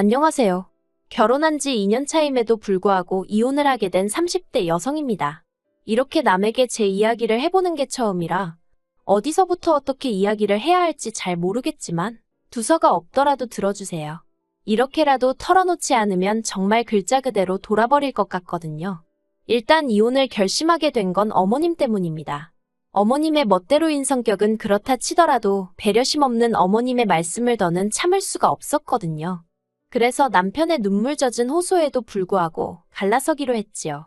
안녕하세요. 결혼한 지 2년 차임에도 불구하고 이혼을 하게 된 30대 여성입니다. 이렇게 남에게 제 이야기를 해보는 게 처음이라 어디서부터 어떻게 이야기를 해야 할지 잘 모르겠지만 두서가 없더라도 들어주세요. 이렇게라도 털어놓지 않으면 정말 글자 그대로 돌아버릴 것 같거든요. 일단 이혼을 결심하게 된 건 어머님 때문입니다. 어머님의 멋대로인 성격은 그렇다 치더라도 배려심 없는 어머님의 말씀을 더는 참을 수가 없었거든요. 그래서 남편의 눈물 젖은 호소에도 불구하고 갈라서기로 했지요.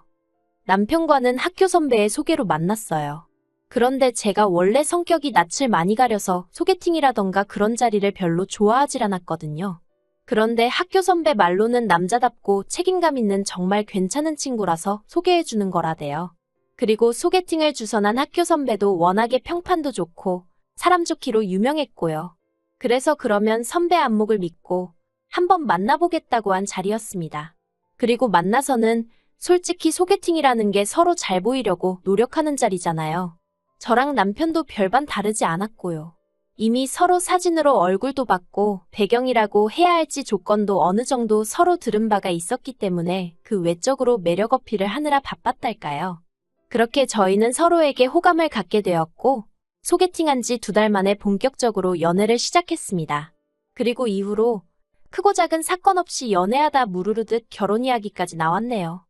남편과는 학교 선배의 소개로 만났어요. 그런데 제가 원래 성격이 낯을 많이 가려서 소개팅이라던가 그런 자리를 별로 좋아하질 않았거든요. 그런데 학교 선배 말로는 남자답고 책임감 있는 정말 괜찮은 친구라서 소개해주는 거라대요. 그리고 소개팅을 주선한 학교 선배도 워낙에 평판도 좋고 사람 좋기로 유명했고요. 그래서 그러면 선배 안목을 믿고 한번 만나보겠다고 한 자리였습니다. 그리고 만나서는 솔직히 소개팅이라는 게 서로 잘 보이려고 노력하는 자리잖아요. 저랑 남편도 별반 다르지 않았고요. 이미 서로 사진으로 얼굴도 봤고 배경이라고 해야 할지 조건도 어느 정도 서로 들은 바가 있었기 때문에 그 외적으로 매력 어필을 하느라 바빴달까요. 그렇게 저희는 서로에게 호감을 갖게 되었고 소개팅한 지 2달 만에 본격적으로 연애를 시작했습니다. 그리고 이후로 크고 작은 사건 없이 연애하다 무르르듯 결혼 이야기까지 나왔네요.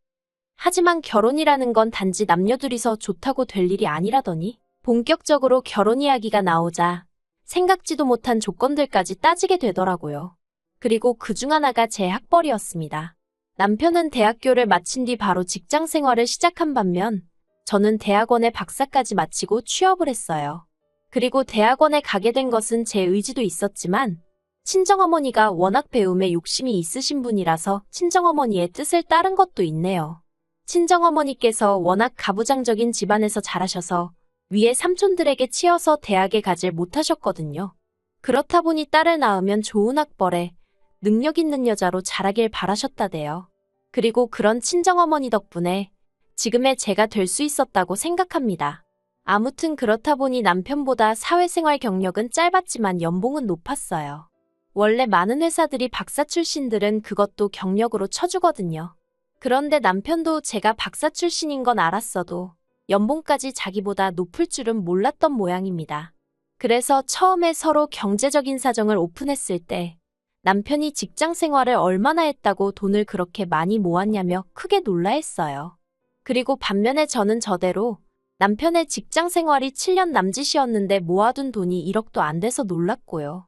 하지만 결혼이라는 건 단지 남녀 둘이서 좋다고 될 일이 아니라더니 본격적으로 결혼 이야기가 나오자 생각지도 못한 조건들까지 따지게 되더라고요. 그리고 그중 하나가 제 학벌이었습니다. 남편은 대학교를 마친 뒤 바로 직장 생활을 시작한 반면 저는 대학원에 박사까지 마치고 취업을 했어요. 그리고 대학원에 가게 된 것은 제 의지도 있었지만 친정어머니가 워낙 배움에 욕심이 있으신 분이라서 친정어머니의 뜻을 따른 것도 있네요. 친정어머니께서 워낙 가부장적인 집안에서 자라셔서 위에 삼촌들에게 치여서 대학에 가질 못하셨거든요. 그렇다 보니 딸을 낳으면 좋은 학벌에 능력 있는 여자로 자라길 바라셨다대요. 그리고 그런 친정어머니 덕분에 지금의 제가 될 수 있었다고 생각합니다. 아무튼 그렇다 보니 남편보다 사회생활 경력은 짧았지만 연봉은 높았어요. 원래 많은 회사들이 박사 출신들은 그것도 경력으로 쳐주거든요. 그런데 남편도 제가 박사 출신인 건 알았어도 연봉까지 자기보다 높을 줄은 몰랐던 모양입니다. 그래서 처음에 서로 경제적인 사정을 오픈했을 때 남편이 직장 생활을 얼마나 했다고 돈을 그렇게 많이 모았냐며 크게 놀라했어요. 그리고 반면에 저는 저대로 남편의 직장 생활이 7년 남짓이었는데 모아둔 돈이 1억도 안 돼서 놀랐고요.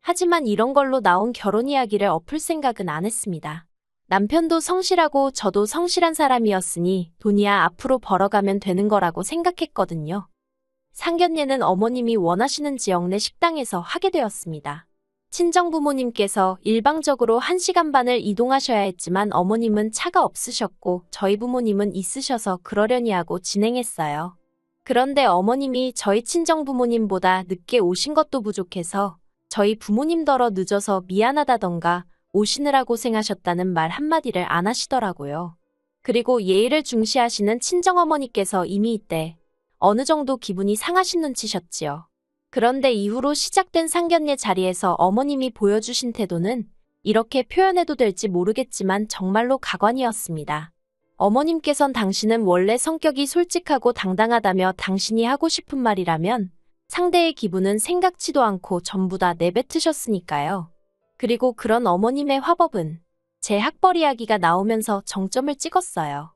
하지만 이런 걸로 나온 결혼 이야기를 엎을 생각은 안 했습니다. 남편도 성실하고 저도 성실한 사람이었으니 돈이야 앞으로 벌어가면 되는 거라고 생각했거든요. 상견례는 어머님이 원하시는 지역 내 식당에서 하게 되었습니다. 친정부모님께서 일방적으로 1시간 반을 이동하셔야 했지만 어머님은 차가 없으셨고 저희 부모님은 있으셔서 그러려니 하고 진행했어요. 그런데 어머님이 저희 친정부모님보다 늦게 오신 것도 부족해서 저희 부모님더러 늦어서 미안하다던가 오시느라 고생하셨다는 말 한마디를 안 하시더라고요. 그리고 예의를 중시하시는 친정어머니께서 이미 이때 어느 정도 기분이 상하신 눈치셨지요. 그런데 이후로 시작된 상견례 자리에서 어머님이 보여주신 태도는 이렇게 표현해도 될지 모르겠지만 정말로 가관이었습니다. 어머님께선 당신은 원래 성격이 솔직하고 당당하다며 당신이 하고 싶은 말이라면 상대의 기분은 생각지도 않고 전부 다 내뱉으셨으니까요. 그리고 그런 어머님의 화법은 제 학벌 이야기가 나오면서 정점을 찍었어요.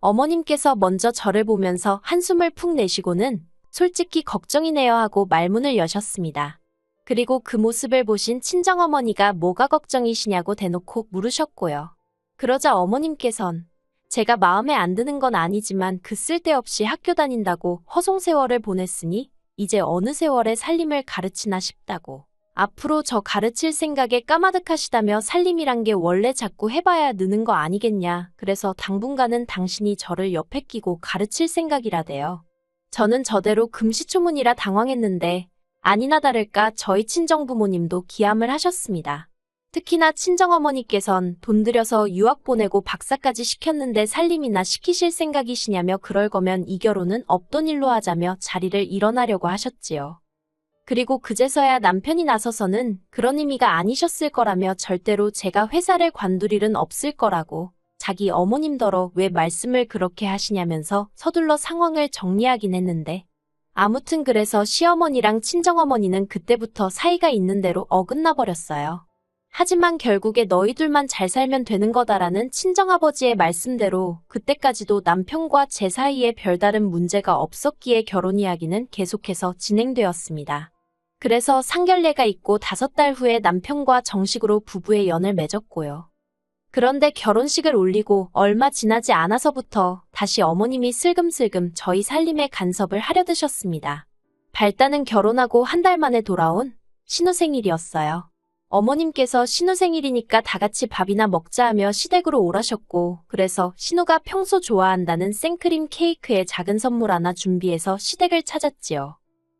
어머님께서 먼저 저를 보면서 한숨을 푹 내쉬고는 솔직히 걱정이네요 하고 말문을 여셨습니다. 그리고 그 모습을 보신 친정어머니가 뭐가 걱정이시냐고 대놓고 물으셨고요. 그러자 어머님께선 제가 마음에 안 드는 건 아니지만 그 쓸데없이 학교 다닌다고 허송세월을 보냈으니 이제 어느 세월에 살림을 가르치나 싶다고. 앞으로 저 가르칠 생각에 까마득하시다며 살림이란 게 원래 자꾸 해봐야 느는 거 아니겠냐. 그래서 당분간은 당신이 저를 옆에 끼고 가르칠 생각이라대요. 저는 저대로 금시초문이라 당황했는데 아니나 다를까 저희 친정부모님도 기함을 하셨습니다. 특히나 친정어머니께선 돈 들여서 유학 보내고 박사까지 시켰는데 살림이나 시키실 생각이시냐며 그럴 거면 이 결혼은 없던 일로 하자며 자리를 일어나려고 하셨지요. 그리고 그제서야 남편이 나서서는 그런 의미가 아니셨을 거라며 절대로 제가 회사를 관둘 일은 없을 거라고 자기 어머님더러 왜 말씀을 그렇게 하시냐면서 서둘러 상황을 정리하긴 했는데 아무튼 그래서 시어머니랑 친정어머니는 그때부터 사이가 있는 대로 어긋나 버렸어요. 하지만 결국에 너희들만 잘 살면 되는 거다라는 친정아버지의 말씀대로 그때까지도 남편과 제 사이에 별다른 문제가 없었기에 결혼 이야기는 계속해서 진행되었습니다. 그래서 상견례가 있고 5달 후에 남편과 정식으로 부부의 연을 맺었고요. 그런데 결혼식을 올리고 얼마 지나지 않아서부터 다시 어머님이 슬금슬금 저희 살림에 간섭을 하려 드셨습니다. 발단은 결혼하고 한 달 만에 돌아온 신우 생일이었어요. 어머님께서 신우 생일이니까 다 같이 밥이나 먹자 하며 시댁으로 오라셨고 그래서 신우가 평소 좋아한다는 생크림 케이크에 작은 선물 하나 준비해서 시댁을 찾았지요.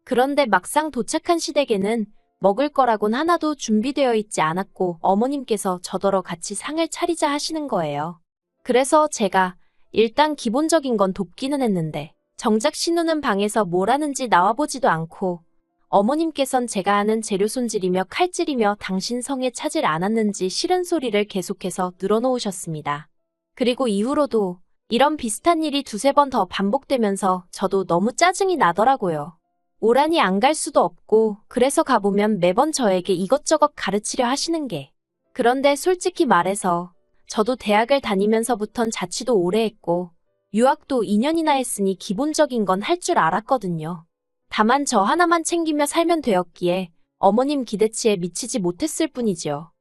그런데 막상 도착한 시댁에는 먹을 거라곤 하나도 준비되어 있지 않았고 어머님께서 저더러 같이 상을 차리자 하시는 거예요. 그래서 제가 일단 기본적인 건 돕기는 했는데 정작 신우는 방에서 뭘 하는지 나와보지도 않고 어머님께선 제가 하는 재료 손질이며 칼질이며 당신 성에 차질 않았는지 싫은 소리를 계속해서 늘어놓으셨습니다. 그리고 이후로도 이런 비슷한 일이 2~3번 더 반복되면서 저도 너무 짜증이 나더라고요. 오라니 안 갈 수도 없고 그래서 가보면 매번 저에게 이것저것 가르치려 하시는 게. 그런데 솔직히 말해서 저도 대학을 다니면서부턴 자취도 오래 했고 유학도 2년이나 했으니 기본적인 건 할 줄 알았거든요. 다만 저 하나만 챙기며 살면 되었기에 어머님 기대치에 미치지 못했을 뿐이지요.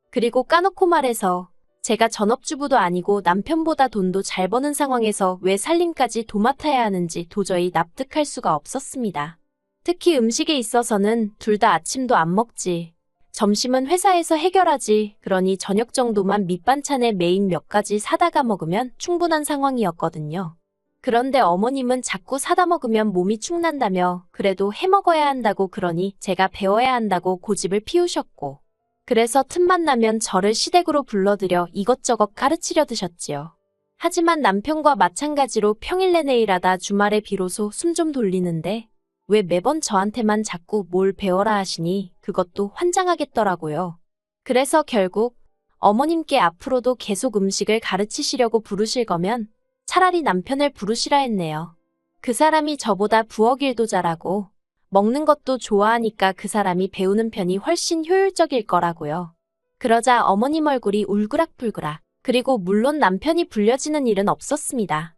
그리고 까놓고 말해서 제가 전업주부도 아니고 남편보다 돈도 잘 버는 상황에서 왜 살림까지 도맡아야 하는지 도저히 납득할 수가 없었습니다. 특히 음식에 있어서는 둘 다 아침도 안 먹지. 점심은 회사에서 해결하지. 그러니 저녁 정도만 밑반찬에 메인 몇 가지 사다가 먹으면 충분한 상황이었거든요. 그런데 어머님은 자꾸 사다 먹으면 몸이 축난다며 그래도 해 먹어야 한다고 그러니 제가 배워야 한다고 고집을 피우셨고 그래서 틈만 나면 저를 시댁으로 불러들여 이것저것 가르치려 드셨지요. 하지만 남편과 마찬가지로 평일 내내 일하다 주말에 비로소 숨 좀 돌리는데 왜 매번 저한테만 자꾸 뭘 배워라 하시니 그것도 환장하겠더라고요. 그래서 결국 어머님께 앞으로도 계속 음식을 가르치시려고 부르실 거면 차라리 남편을 부르시라 했네요. 그 사람이 저보다 부엌 일도 잘하고 먹는 것도 좋아하니까 그 사람이 배우는 편이 훨씬 효율적일 거라고요. 그러자 어머님 얼굴이 울그락불그락. 그리고 물론 남편이 불려지는 일은 없었습니다.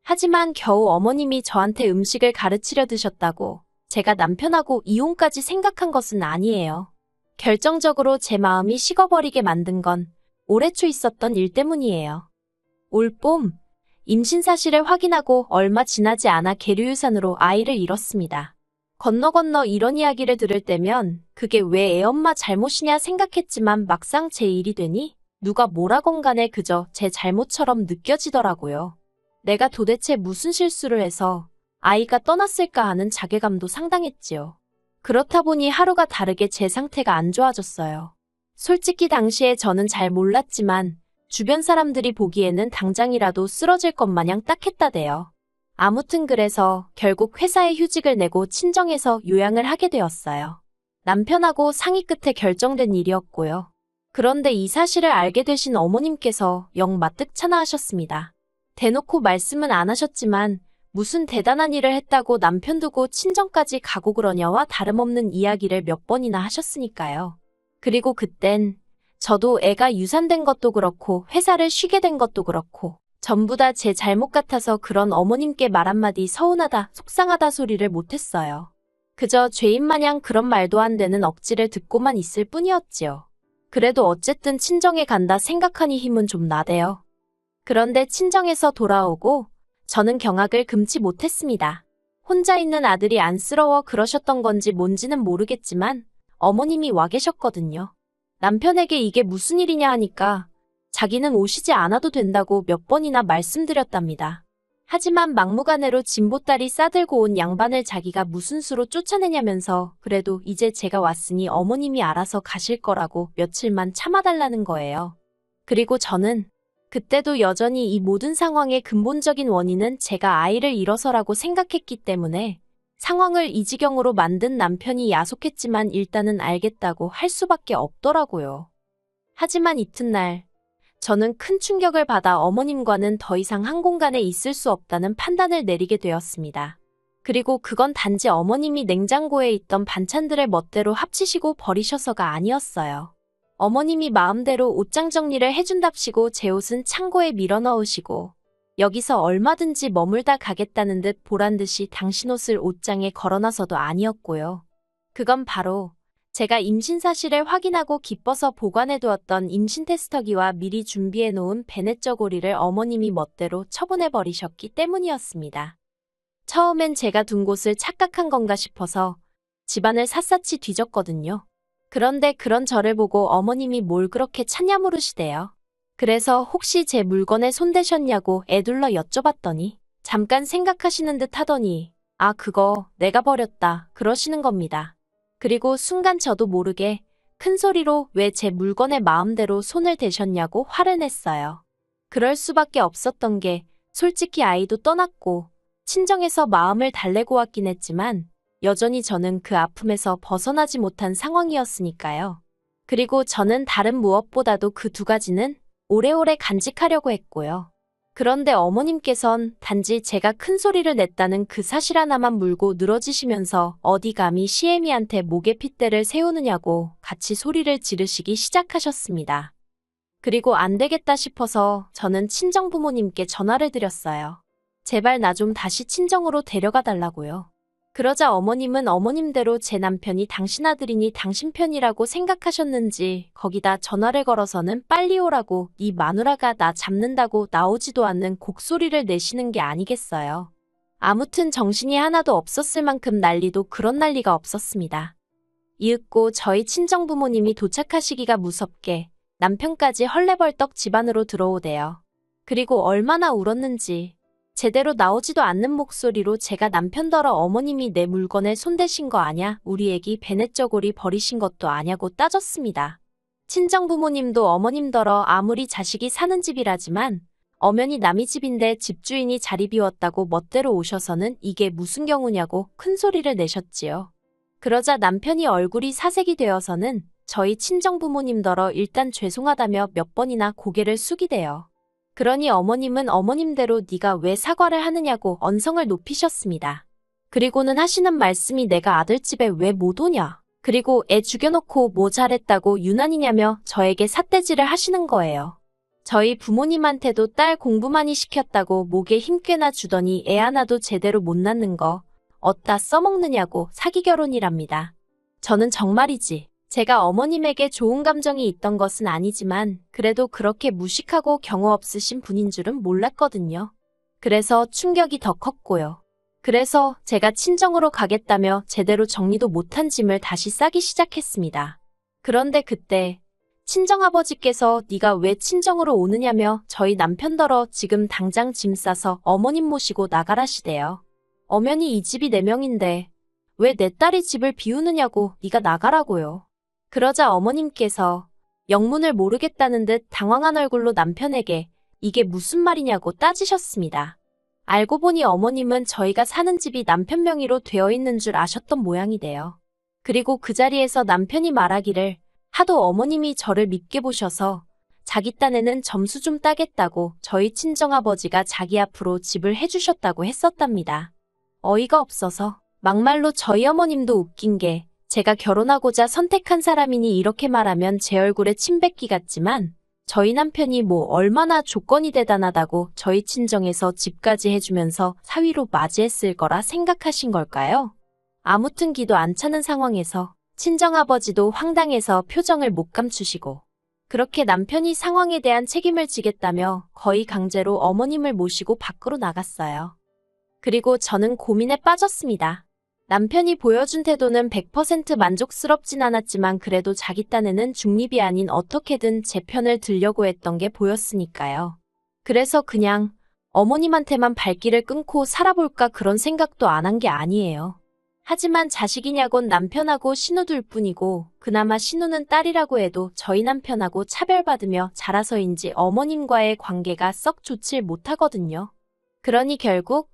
하지만 겨우 어머님이 저한테 음식을 가르치려 드셨다고 제가 남편하고 이혼까지 생각한 것은 아니에요. 결정적으로 제 마음이 식어버리게 만든 건 올해 초 있었던 일 때문이에요. 올 봄 임신 사실을 확인하고 얼마 지나지 않아 계류유산으로 아이를 잃었습니다. 건너 이런 이야기를 들을 때면 그게 왜 애엄마 잘못이냐 생각했지만 막상 제 일이 되니 누가 뭐라건 간에 그저 제 잘못처럼 느껴지더라고요. 내가 도대체 무슨 실수를 해서 아이가 떠났을까 하는 자괴감도 상당했지요. 그렇다 보니 하루가 다르게 제 상태가 안 좋아졌어요. 솔직히 당시에 저는 잘 몰랐지만 주변 사람들이 보기에는 당장이라도 쓰러질 것 마냥 딱했다대요. 아무튼 그래서 결국 회사에 휴직을 내고 친정에서 요양을 하게 되었어요. 남편하고 상의 끝에 결정된 일이었고요. 그런데 이 사실을 알게 되신 어머님께서 영 마뜩찮아 하셨습니다. 대놓고 말씀은 안 하셨지만 무슨 대단한 일을 했다고 남편 두고 친정까지 가고 그러냐와 다름없는 이야기를 몇 번이나 하셨으니까요. 그리고 그땐 저도 애가 유산된 것도 그렇고 회사를 쉬게 된 것도 그렇고 전부 다 제 잘못 같아서 그런 어머님께 말 한마디 서운하다, 속상하다 소리를 못했어요. 그저 죄인 마냥 그런 말도 안 되는 억지를 듣고만 있을 뿐이었지요. 그래도 어쨌든 친정에 간다 생각하니 힘은 좀 나대요. 그런데 친정에서 돌아오고 저는 경악을 금치 못했습니다. 혼자 있는 아들이 안쓰러워 그러셨던 건지 뭔지는 모르겠지만 어머님이 와 계셨거든요. 남편에게 이게 무슨 일이냐 하니까 자기는 오시지 않아도 된다고 몇 번이나 말씀드렸답니다. 하지만 막무가내로 진보딸이 싸들고 온 양반을 자기가 무슨 수로 쫓아내냐면서 그래도 이제 제가 왔으니 어머님이 알아서 가실 거라고 며칠만 참아달라는 거예요. 그리고 저는 그때도 여전히 이 모든 상황의 근본적인 원인은 제가 아이를 잃어서라고 생각했기 때문에 상황을 이 지경으로 만든 남편이 야속했지만 일단은 알겠다고 할 수밖에 없더라고요. 하지만 이튿날 저는 큰 충격을 받아 어머님과는 더 이상 한 공간에 있을 수 없다는 판단을 내리게 되었습니다. 그리고 그건 단지 어머님이 냉장고에 있던 반찬들을 멋대로 합치시고 버리셔서가 아니었어요. 어머님이 마음대로 옷장 정리를 해준답시고 제 옷은 창고에 밀어넣으시고 여기서 얼마든지 머물다 가겠다는 듯 보란듯이 당신 옷을 옷장에 걸어놔서도 아니었고요. 그건 바로 제가 임신 사실을 확인하고 기뻐서 보관해두었던 임신 테스터기와 미리 준비해놓은 베넷 저고리를 어머님이 멋대로 처분해버리셨기 때문이었습니다. 처음엔 제가 둔 곳을 착각한 건가 싶어서 집안을 샅샅이 뒤졌거든요. 그런데 그런 저를 보고 어머님이 뭘 그렇게 찾냐 물으시대요. 그래서 혹시 제 물건에 손대셨냐고 애둘러 여쭤봤더니 잠깐 생각하시는 듯 하더니 아 그거 내가 버렸다 그러시는 겁니다. 그리고 순간 저도 모르게 큰 소리로 왜 제 물건에 마음대로 손을 대셨냐고 화를 냈어요. 그럴 수밖에 없었던 게 솔직히 아이도 떠났고 친정에서 마음을 달래고 왔긴 했지만 여전히 저는 그 아픔에서 벗어나지 못한 상황이었으니까요. 그리고 저는 다른 무엇보다도 그 두 가지는 오래오래 간직하려고 했고요. 그런데 어머님께선 단지 제가 큰 소리를 냈다는 그 사실 하나만 물고 늘어지시면서 어디 감히 시애미한테 목에 핏대를 세우느냐고 같이 소리를 지르시기 시작하셨습니다. 그리고 안 되겠다 싶어서 저는 친정부모님께 전화를 드렸어요. 제발 나 좀 다시 친정으로 데려가 달라고요. 그러자 어머님은 어머님대로 제 남편이 당신 아들이니 당신 편이라고 생각하셨는지 거기다 전화를 걸어서는 빨리 오라고 이 마누라가 나 잡는다고 나오지도 않는 곡소리를 내시는 게 아니겠어요. 아무튼 정신이 하나도 없었을 만큼 난리도 그런 난리가 없었습니다. 이윽고 저희 친정부모님이 도착하시기가 무섭게 남편까지 헐레벌떡 집 안으로 들어오대요. 그리고 얼마나 울었는지 제대로 나오지도 않는 목소리로 제가 남편더러 어머님이 내 물건에 손대신 거 아냐? 우리 애기 베넷 저고리 버리신 것도 아냐고 따졌습니다. 친정부모님도 어머님더러 아무리 자식이 사는 집이라지만 엄연히 남의 집인데 집주인이 자리 비웠다고 멋대로 오셔서는 이게 무슨 경우냐고 큰 소리를 내셨지요. 그러자 남편이 얼굴이 사색이 되어서는 저희 친정부모님더러 일단 죄송하다며 몇 번이나 고개를 숙이대요. 그러니 어머님은 어머님대로 네가 왜 사과를 하느냐고 언성을 높이셨습니다. 그리고는 하시는 말씀이 내가 아들집에 왜 못 오냐. 그리고 애 죽여놓고 뭐 잘했다고 유난이냐며 저에게 삿대질을 하시는 거예요. 저희 부모님한테도 딸 공부 많이 시켰다고 목에 힘 꽤나 주더니 애 하나도 제대로 못 낳는 거 어디다 써먹느냐고 사기 결혼이랍니다. 저는 정말이지. 제가 어머님에게 좋은 감정이 있던 것은 아니지만 그래도 그렇게 무식하고 경우 없으신 분인 줄은 몰랐거든요. 그래서 충격이 더 컸고요. 그래서 제가 친정으로 가겠다며 제대로 정리도 못한 짐을 다시 싸기 시작했습니다. 그런데 그때 친정아버지께서 네가 왜 친정으로 오느냐며 저희 남편더러 지금 당장 짐 싸서 어머님 모시고 나가라시대요. 엄연히 이 집이 내 명인데 왜 내 딸이 집을 비우느냐고 네가 나가라고요. 그러자 어머님께서 영문을 모르겠다는 듯 당황한 얼굴로 남편에게 이게 무슨 말이냐고 따지셨습니다. 알고 보니 어머님은 저희가 사는 집이 남편 명의로 되어 있는 줄 아셨던 모양이래요. 그리고 그 자리에서 남편이 말하기를 하도 어머님이 저를 밉게 보셔서 자기 딴에는 점수 좀 따겠다고 저희 친정아버지가 자기 앞으로 집을 해주셨다고 했었답니다. 어이가 없어서 막말로 저희 어머님도 웃긴 게 제가 결혼하고자 선택한 사람이니 이렇게 말하면 제 얼굴에 침 뱉기 같지만 저희 남편이 뭐 얼마나 조건이 대단하다고 저희 친정에서 집까지 해주면서 사위로 맞이했을 거라 생각하신 걸까요? 아무튼 기도 안 차는 상황에서 친정아버지도 황당해서 표정을 못 감추시고 그렇게 남편이 상황에 대한 책임을 지겠다며 거의 강제로 어머님을 모시고 밖으로 나갔어요. 그리고 저는 고민에 빠졌습니다. 남편이 보여준 태도는 100% 만족스럽진 않았지만 그래도 자기 딴에는 중립이 아닌 어떻게든 제 편을 들려고 했던 게 보였으니까요. 그래서 그냥 어머님한테만 발길을 끊고 살아볼까 그런 생각도 안 한 게 아니에요. 하지만 자식이냐곤 남편하고 신우둘 뿐이고 그나마 신우는 딸이라고 해도 저희 남편하고 차별받으며 자라서인지 어머님과의 관계가 썩 좋질 못하거든요. 그러니 결국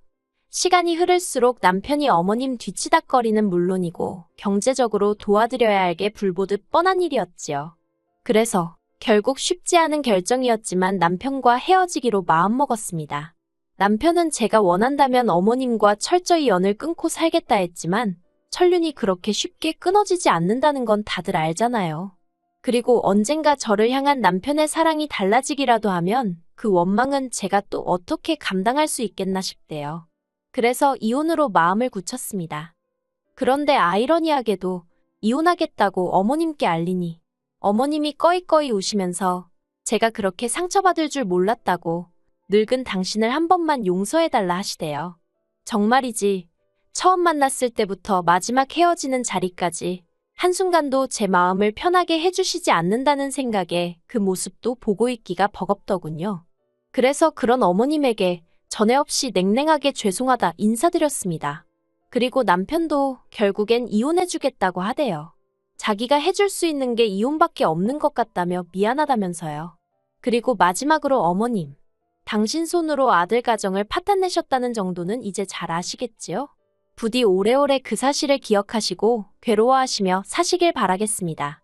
시간이 흐를수록 남편이 어머님 뒤치다꺼리는 물론이고 경제적으로 도와드려야 할 게 불보듯 뻔한 일이었지요. 그래서 결국 쉽지 않은 결정이었지만 남편과 헤어지기로 마음먹었습니다. 남편은 제가 원한다면 어머님과 철저히 연을 끊고 살겠다 했지만 천륜이 그렇게 쉽게 끊어지지 않는다는 건 다들 알잖아요. 그리고 언젠가 저를 향한 남편의 사랑이 달라지기라도 하면 그 원망은 제가 또 어떻게 감당할 수 있겠나 싶대요. 그래서 이혼으로 마음을 굳혔습니다. 그런데 아이러니하게도 이혼하겠다고 어머님께 알리니 어머님이 꺼이꺼이 우시면서 제가 그렇게 상처받을 줄 몰랐다고 늙은 당신을 한 번만 용서해달라 하시대요. 정말이지 처음 만났을 때부터 마지막 헤어지는 자리까지 한순간도 제 마음을 편하게 해주시지 않는다는 생각에 그 모습도 보고 있기가 버겁더군요. 그래서 그런 어머님에게 전에 없이 냉랭하게 죄송하다 인사드렸습니다. 그리고 남편도 결국엔 이혼해주겠다고 하대요. 자기가 해줄 수 있는 게 이혼밖에 없는 것 같다며 미안하다면서요. 그리고 마지막으로 어머님, 당신 손으로 아들 가정을 파탄내셨다는 정도는 이제 잘 아시겠지요? 부디 오래오래 그 사실을 기억하시고 괴로워하시며 사시길 바라겠습니다.